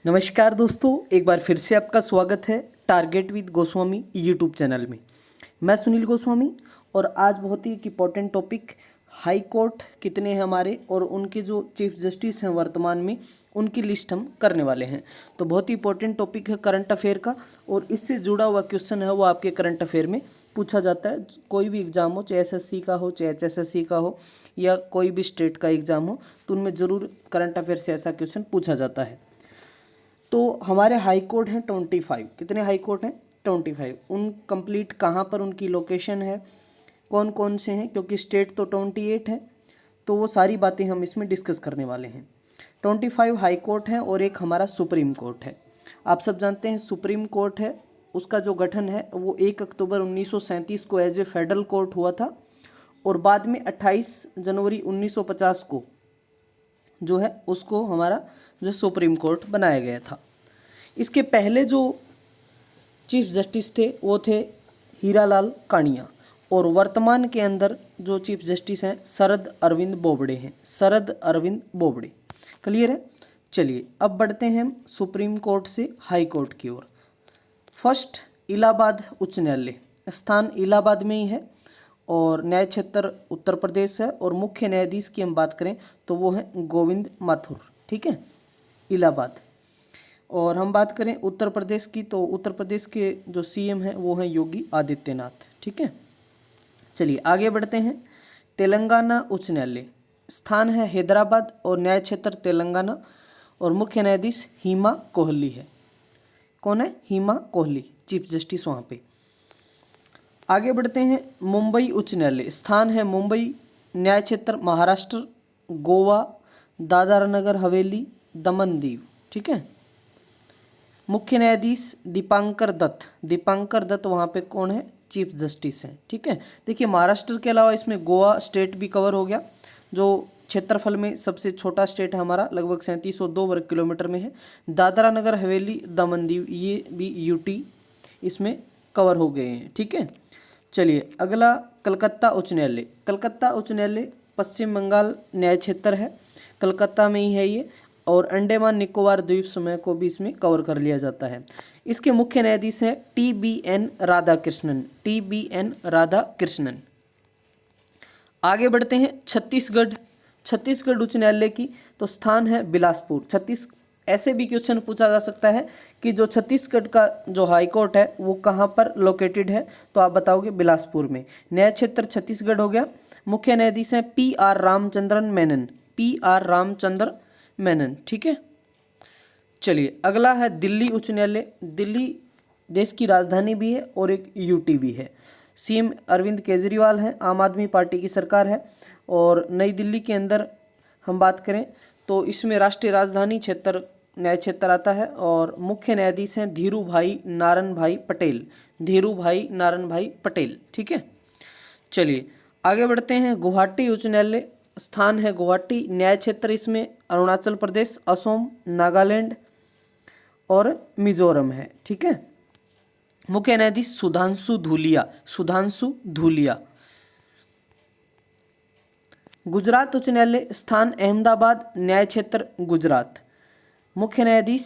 नमस्कार दोस्तों, एक बार फिर से आपका स्वागत है target with Goswami YouTube channel में। मैं सुनील गोस्वामी और आज बहुत ही एक इम्पॉर्टेंट टॉपिक हाई कोर्ट कितने हैं हमारे और उनके जो चीफ जस्टिस हैं वर्तमान में उनकी लिस्ट हम करने वाले हैं। तो बहुत ही इंपॉर्टेंट टॉपिक है करंट अफेयर का और इससे जुड़ा हुआ क्वेश्चन है वो आपके करंट अफेयर में पूछा जाता है। कोई भी एग्जाम हो, चाहे एसएससी का हो, चाहे एचएसएससी का हो या कोई भी स्टेट का एग्जाम हो, तो उनमें ज़रूर करंट अफेयर से ऐसा क्वेश्चन पूछा जाता है। तो हमारे हाई कोर्ट हैं 25। कितने हाई कोर्ट हैं? 25। उन कंप्लीट कहाँ पर उनकी लोकेशन है, कौन कौन से हैं, क्योंकि स्टेट तो 28 है, तो वो सारी बातें हम इसमें डिस्कस करने वाले हैं। 25 हाई कोर्ट हैं और एक हमारा सुप्रीम कोर्ट है। आप सब जानते हैं सुप्रीम कोर्ट है, उसका जो गठन है वो 1 अक्टूबर 1937 को एज ए फेडरल कोर्ट हुआ था और बाद में 28 जनवरी 1950 को जो है उसको हमारा जो सुप्रीम कोर्ट बनाया गया था। इसके पहले जो चीफ जस्टिस थे वो थे हीरालाल कानिया और वर्तमान के अंदर जो चीफ जस्टिस हैं शरद अरविंद बोबड़े हैं। शरद अरविंद बोबड़े, क्लियर है। चलिए अब बढ़ते हैं हम सुप्रीम कोर्ट से हाई कोर्ट की ओर। फर्स्ट, इलाहाबाद उच्च न्यायालय, स्थान इलाहाबाद में ही है और न्याय क्षेत्र उत्तर प्रदेश है और मुख्य न्यायाधीश की हम बात करें तो वो है गोविंद माथुर, ठीक है, इलाहाबाद। और हम बात करें उत्तर प्रदेश की तो उत्तर प्रदेश के जो सीएम हैं वो हैं योगी आदित्यनाथ, ठीक है। चलिए आगे बढ़ते हैं। तेलंगाना उच्च न्यायालय, स्थान है हैदराबाद और न्याय क्षेत्र तेलंगाना और मुख्य न्यायाधीश हिमा कोहली है। कौन है? हिमा कोहली, चीफ जस्टिस वहाँ पे। आगे बढ़ते हैं। मुंबई उच्च न्यायालय, स्थान है मुंबई, न्याय क्षेत्र महाराष्ट्र, गोवा, दादरा नगर हवेली, दमन दीव, ठीक है। मुख्य न्यायाधीश दीपांकर दत्त, दीपांकर दत्त वहाँ पे कौन है? चीफ जस्टिस हैं, ठीक है। देखिए महाराष्ट्र के अलावा इसमें गोवा स्टेट भी कवर हो गया, जो क्षेत्रफल में सबसे छोटा स्टेट है हमारा, लगभग 3702 वर्ग किलोमीटर में है। दादरा नगर हवेली, दमन दीव, ये भी यूटी इसमें कवर हो गए हैं, ठीक है। चलिए अगला, कलकत्ता उच्च न्यायालय। कलकत्ता उच्च न्यायालय पश्चिम बंगाल न्याय क्षेत्र है, कलकत्ता में ही है ये और अंडमान निकोबार द्वीप समूह को भी इसमें कवर कर लिया जाता है। इसके मुख्य न्यायाधीश हैं TBN राधाकृष्णन, TBN राधाकृष्णन। आगे बढ़ते हैं छत्तीसगढ़, छत्तीसगढ़ उच्च न्यायालय की तो स्थान है बिलासपुर। ऐसे भी क्वेश्चन पूछा जा सकता है कि जो छत्तीसगढ़ का जो हाई कोर्ट है वो कहाँ पर लोकेटेड है, तो आप बताओगे बिलासपुर में। न्याय क्षेत्र छत्तीसगढ़ हो गया। मुख्य न्यायाधीश हैं PR रामचंद्रन मेनन, PR रामचंद्र मेनन, ठीक है। चलिए अगला है दिल्ली उच्च न्यायालय। दिल्ली देश की राजधानी भी है और एक यूटी भी है। CM अरविंद केजरीवाल हैं, आम आदमी पार्टी की सरकार है और नई दिल्ली के अंदर हम बात करें तो इसमें राष्ट्रीय राजधानी क्षेत्र न्याय क्षेत्र आता है और मुख्य न्यायाधीश हैं धीरूभाई नारायण पटेल, धीरूभाई नारायण पटेल, ठीक है। चलिए आगे बढ़ते हैं। गुवाहाटी उच्च न्यायालय, स्थान है गुवाहाटी, न्याय क्षेत्र इसमें अरुणाचल प्रदेश, असम, नागालैंड और मिजोरम है, ठीक है। मुख्य न्यायाधीश सुधांशु धूलिया, सुधांशु धूलिया। गुजरात उच्च न्यायालय, स्थान अहमदाबाद, न्याय क्षेत्र गुजरात, मुख्य न्यायाधीश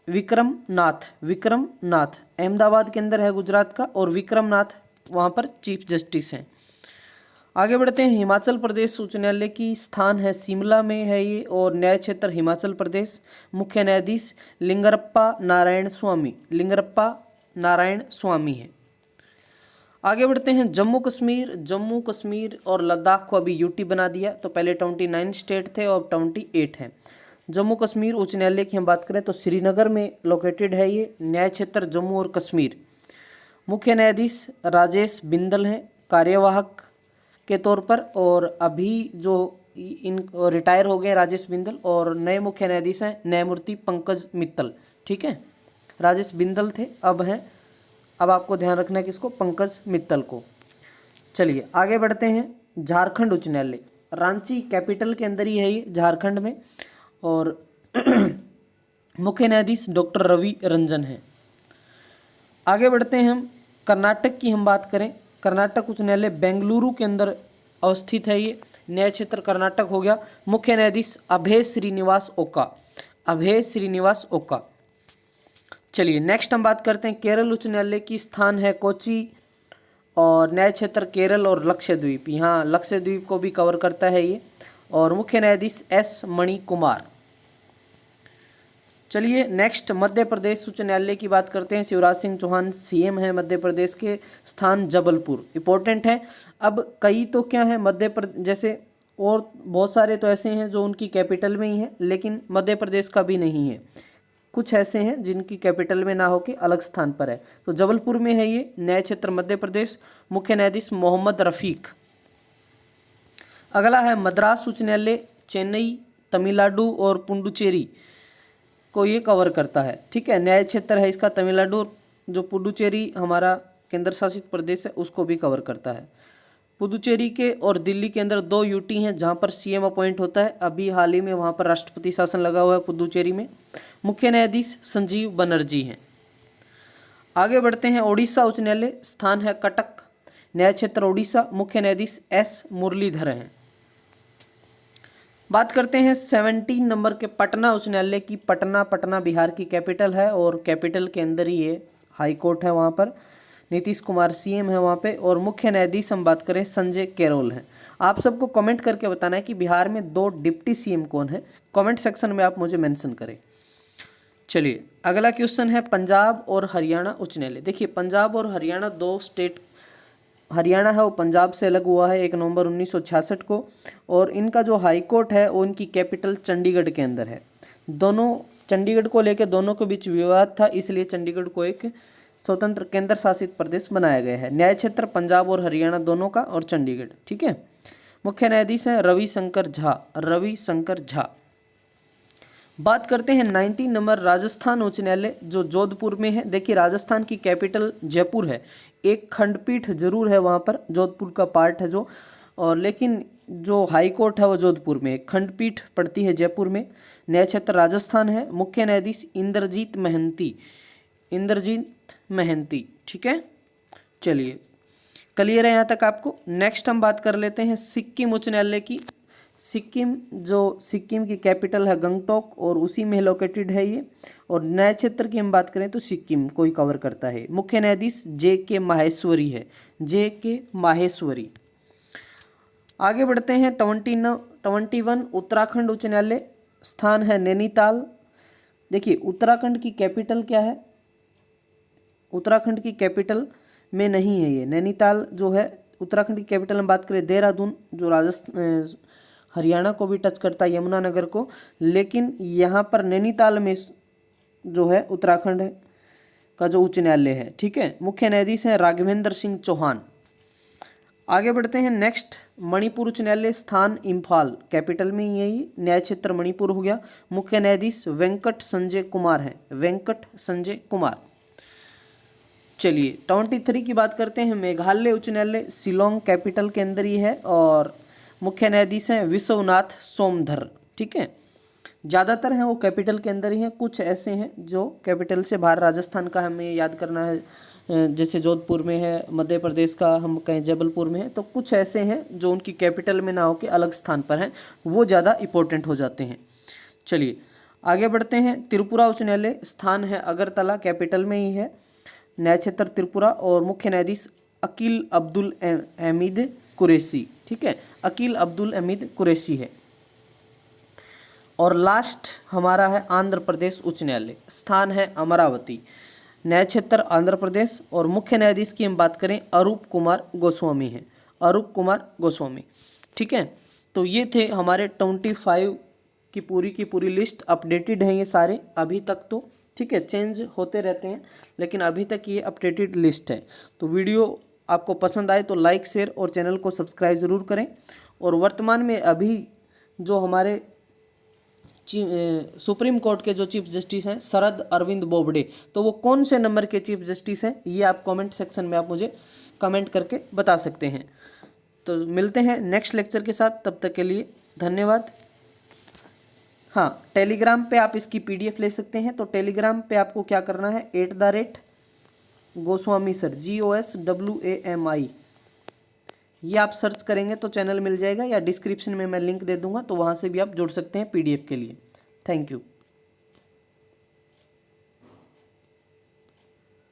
विक्रम नाथ, विक्रम नाथ अहमदाबाद के अंदर है गुजरात का और विक्रम नाथ वहाँ पर चीफ जस्टिस हैं। आगे बढ़ते हैं। हिमाचल प्रदेश उच्च न्यायालय की स्थान है शिमला में है ये और न्याय क्षेत्र हिमाचल प्रदेश, मुख्य न्यायाधीश लिंगरप्पा नारायण स्वामी, लिंगरप्पा नारायण स्वामी है। आगे बढ़ते हैं। जम्मू कश्मीर, जम्मू कश्मीर और लद्दाख को अभी यूटी बना दिया, तो पहले 29 स्टेट थे और 28 हैं। जम्मू कश्मीर उच्च न्यायालय की हम बात करें तो श्रीनगर में लोकेटेड है ये, न्याय क्षेत्र जम्मू और कश्मीर। मुख्य न्यायाधीश राजेश बिंदल हैं कार्यवाहक के तौर पर और अभी जो इन रिटायर हो गए राजेश बिंदल और नए मुख्य न्यायाधीश हैं न्यायमूर्ति पंकज मित्तल, ठीक है। राजेश बिंदल थे, अब हैं, अब आपको ध्यान रखना है किसको? पंकज मित्तल को। चलिए आगे बढ़ते हैं। झारखंड उच्च न्यायालय, रांची कैपिटल के अंदर ही है ये झारखंड में और मुख्य न्यायाधीश डॉक्टर रवि रंजन है। आगे बढ़ते हैं हम। कर्नाटक की हम बात करें, कर्नाटक उच्च न्यायालय बेंगलुरु के अंदर अवस्थित है ये, न्याय क्षेत्र कर्नाटक हो गया। मुख्य न्यायाधीश अभय श्रीनिवास ओका, अभय श्रीनिवास ओका। चलिए नेक्स्ट हम बात करते हैं केरल उच्च न्यायालय की स्थान है कोची और न्याय क्षेत्र केरल और लक्षद्वीप, यहाँ लक्षद्वीप को भी कवर करता है ये। और मुख्य न्यायाधीश एस मणि कुमार। चलिए नेक्स्ट मध्य प्रदेश उच्च न्यायालय की बात करते हैं। शिवराज सिंह चौहान सीएम है मध्य प्रदेश के, स्थान जबलपुर, इंपॉर्टेंट है। अब कई तो क्या है मध्य प्रदेश जैसे और बहुत सारे तो ऐसे हैं जो उनकी कैपिटल में ही है, लेकिन मध्य प्रदेश का भी नहीं है। कुछ ऐसे हैं जिनकी कैपिटल में ना होकर अलग स्थान पर है। तो जबलपुर में है ये, न्याय क्षेत्र मध्य प्रदेश, मुख्य न्यायाधीश मोहम्मद रफीक। अगला है मद्रास उच्च न्यायालय, चेन्नई, तमिलनाडु और पुडुचेरी को ये कवर करता है। ठीक है, न्याय क्षेत्र है इसका तमिलनाडु, जो पुडुचेरी हमारा केंद्र शासित प्रदेश है उसको भी कवर करता है। पुडुचेरी के और दिल्ली के अंदर 2 यूटी हैं जहां पर सीएम अपॉइंट होता है। अभी हाल ही में वहां पर राष्ट्रपति शासन लगा हुआ है पुडुचेरी में। मुख्य न्यायाधीश संजीव बनर्जी हैं। आगे बढ़ते हैं ओडिशा उच्च न्यायालय, स्थान है कटक, न्याय क्षेत्र ओडिशा, मुख्य न्यायाधीश एस मुरलीधर हैं। बात करते हैं 17 नंबर के पटना उच्च न्यायालय की। पटना बिहार की कैपिटल है और कैपिटल के अंदर ही ये हाई कोर्ट है, वहाँ पर नीतीश कुमार सीएम है वहाँ पे। और मुख्य न्यायाधीश हम बात करें संजय कैरोल हैं। आप सबको कमेंट करके बताना है कि बिहार में 2 डिप्टी सीएम कौन है, कमेंट सेक्शन में आप मुझे मेंशन करें। चलिए अगला क्वेश्चन है पंजाब और हरियाणा उच्च न्यायालय। देखिए पंजाब और हरियाणा 2 स्टेट, हरियाणा है वो पंजाब से अलग हुआ है 1 नवंबर 1966 को, और इनका जो हाई कोर्ट है वो इनकी कैपिटल चंडीगढ़ के अंदर है। दोनों चंडीगढ़ को लेकर दोनों के बीच विवाद था, इसलिए चंडीगढ़ को एक स्वतंत्र केंद्र शासित प्रदेश बनाया गया है। न्याय क्षेत्र पंजाब और हरियाणा दोनों का और चंडीगढ़। ठीक है, मुख्य न्यायाधीश हैं रविशंकर झा। बात करते हैं 19 नंबर राजस्थान उच्च न्यायालय जो जोधपुर में है। देखिए राजस्थान की कैपिटल जयपुर है, एक खंडपीठ जरूर है वहाँ पर, जोधपुर का पार्ट है जो, और लेकिन जो हाई कोर्ट है वो जोधपुर में, खंडपीठ पड़ती है जयपुर में। न्याय क्षेत्र राजस्थान है, मुख्य न्यायाधीश इंद्रजीत महंती। ठीक है, चलिए क्लियर है यहाँ तक आपको। नेक्स्ट हम बात कर लेते हैं सिक्किम उच्च न्यायालय की। सिक्किम की कैपिटल है गंगटोक और उसी में लोकेटेड है ये। और न्याय क्षेत्र की हम बात करें तो सिक्किम को ही कवर करता है। मुख्य न्यायाधीश जे.के. माहेश्वरी है, जे.के. माहेश्वरी। आगे बढ़ते हैं 21 उत्तराखंड उच्च न्यायालय, स्थान है नैनीताल। देखिए उत्तराखंड की कैपिटल क्या है, उत्तराखंड की कैपिटल में नहीं है ये, नैनीताल जो है उत्तराखंड की कैपिटल में बात करें देहरादून, जो राजस्थान हरियाणा को भी टच करता है, यमुनानगर को, लेकिन यहाँ पर नैनीताल में जो है उत्तराखंड का जो उच्च न्यायालय है। ठीक है, मुख्य न्यायाधीश हैं राघवेंद्र सिंह चौहान। आगे बढ़ते हैं नेक्स्ट मणिपुर उच्च न्यायालय, स्थान इम्फाल, कैपिटल में ही यही, न्याय क्षेत्र मणिपुर हो गया। मुख्य न्यायाधीश वेंकट संजय कुमार। चलिए 23 की बात करते हैं मेघालय उच्च न्यायालय, शिलोंग कैपिटल के अंदर ही है और मुख्य न्यायाधीश हैं विश्वनाथ सोमधर। ठीक है, ज़्यादातर हैं वो कैपिटल के अंदर ही हैं, कुछ ऐसे हैं जो कैपिटल से बाहर, राजस्थान का हमें याद करना है जैसे जोधपुर में है, मध्य प्रदेश का हम कहें जबलपुर में है, तो कुछ ऐसे हैं जो उनकी कैपिटल में ना होकर अलग स्थान पर हैं, वो ज़्यादा इंपॉर्टेंट हो जाते हैं। चलिए आगे बढ़ते हैं त्रिपुरा उच्च न्यायालय, स्थान है अगरतला, कैपिटल में ही है, न्याय क्षेत्र त्रिपुरा और मुख्य न्यायाधीश अकील अब्दुल हमीद कुरैशी। ठीक है, अकील अब्दुल हमीद कुरैशी है। और लास्ट हमारा है आंध्र प्रदेश उच्च न्यायालय, स्थान है अमरावती, न्याय क्षेत्र आंध्र प्रदेश और मुख्य न्यायाधीश की हम बात करें अरूप कुमार गोस्वामी हैं, अरूप कुमार गोस्वामी। ठीक है, तो ये थे हमारे 25 की पूरी लिस्ट, अपडेटेड हैं ये सारे अभी तक तो। ठीक है, चेंज होते रहते हैं लेकिन अभी तक ये अपडेटेड लिस्ट है। तो वीडियो आपको पसंद आए तो लाइक शेयर और चैनल को सब्सक्राइब ज़रूर करें। और वर्तमान में अभी जो हमारे सुप्रीम कोर्ट के जो चीफ जस्टिस हैं शरद अरविंद बोबडे, तो वो कौन से नंबर के चीफ जस्टिस हैं ये आप कमेंट सेक्शन में आप मुझे कमेंट करके बता सकते हैं। तो मिलते हैं नेक्स्ट लेक्चर के साथ, तब तक के लिए धन्यवाद। हाँ, टेलीग्राम पे आप इसकी PDF ले सकते हैं। तो टेलीग्राम पे आपको क्या करना है, @गोस्वामी सर, GOSWAMI, ये आप सर्च करेंगे तो चैनल मिल जाएगा, या डिस्क्रिप्शन में मैं लिंक दे दूंगा, तो वहाँ से भी आप जुड़ सकते हैं PDF के लिए। Thank you.